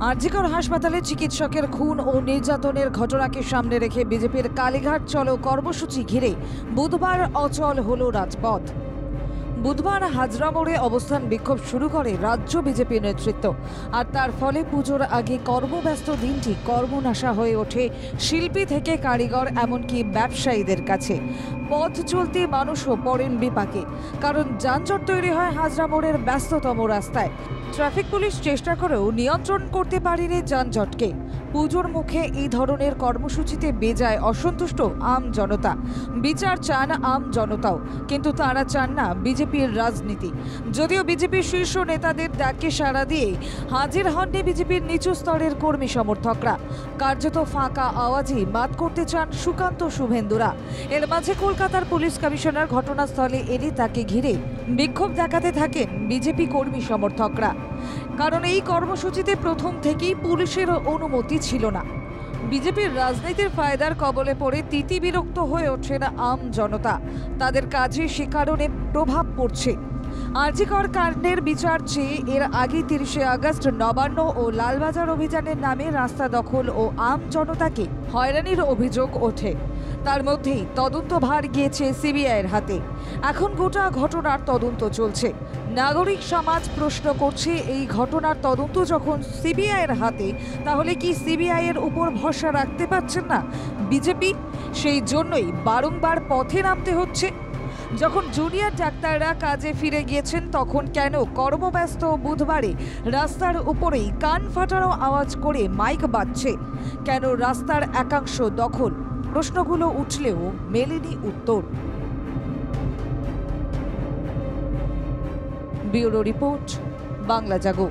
আরজিকর হাসপাতালে চিকিৎসকের খুন ও নির্যাতনের ঘটনাকে সামনে রেখে বিজেপির কালীঘাট চলো কর্মসূচি ঘিরে বুধবার অচল হলো রাজপথ। বুধবার হাজরা মোড়ে অবস্থান বিক্ষোভ শুরু করে রাজ্য বিজেপি নেতৃত্ব, আর তার ফলে পুজোর আগে কর্মব্যস্ত দিনটি কর্মনাশা হয়ে ওঠে শিল্পী থেকে কারিগর এমনকি ব্যবসায়ীদের কাছে। পথ চলতি মানুষও পড়েন বিপাকে, কারণ যানজট তৈরি হয় হাজরা মোড়ের ব্যস্ততম রাস্তায়। ট্রাফিক পুলিশ চেষ্টা করেও নিয়ন্ত্রণ করতে পারেনি যানজটকে। পুজোর মুখে এই ধরনের কর্মসূচিতে বেজায় অসন্তুষ্ট আম জনতা। বিচার চান আম জনতাও, কিন্তু তারা চান না বিজেপির রাজনীতি। যদিও বিজেপির শীর্ষ নেতাদের ডাকে সাড়া দিয়ে হাজির হননি বিজেপির নিচু স্তরের কর্মী সমর্থকরা। কার্যত ফাঁকা আওয়াজই মাত করতে চান সুকান্ত শুভেন্দুরা। এর মাঝে কলকাতার পুলিশ কমিশনার ঘটনাস্থলে এলে তাকে ঘিরে বিক্ষোভ দেখাতে থাকেন বিজেপি কর্মী সমর্থকরা, কারণ এই কর্মসূচিতে প্রথম থেকেই পুলিশের অনুমতি ছিল না। বিজেপির রাজনীতির ফায়দার কবলে পড়ে তিতিবিরক্ত হয়ে ওঠেন আম জনতা। তাদের কাজে সে কারণে প্রভাব পড়ছে। আরজিকর কাণ্ডের বিচার চেয়ে এর আগে 30শে আগস্ট নবান্ন ও লালবাজার অভিযানের নামে রাস্তা দখল ও আম জনতাকে হয়রানির অভিযোগ ওঠে। তার মধ্যেই তদন্তভার গিয়েছে সিবিআইয়ের হাতে। এখন গোটা ঘটনার তদন্ত চলছে। নাগরিক সমাজ প্রশ্ন করছে, এই ঘটনার তদন্ত যখন সিবিআইয়ের হাতে, তাহলে কি সিবিআইয়ের উপর ভরসা রাখতে পারছেন না বিজেপি? সেই জন্যই বারংবার পথে নামতে হচ্ছে। যখন জুনিয়র ডাক্তাররা কাজে ফিরে গিয়েছেন, তখন কেন কর্মব্যস্ত বুধবারে রাস্তার উপরেই কান ফাটানো আওয়াজ করে মাইক বাজছে? কেন রাস্তার একাংশ দখল? প্রশ্নগুলো উঠলেও মেলেনি উত্তর। ব্যুরো রিপোর্ট, বাংলা জাগো।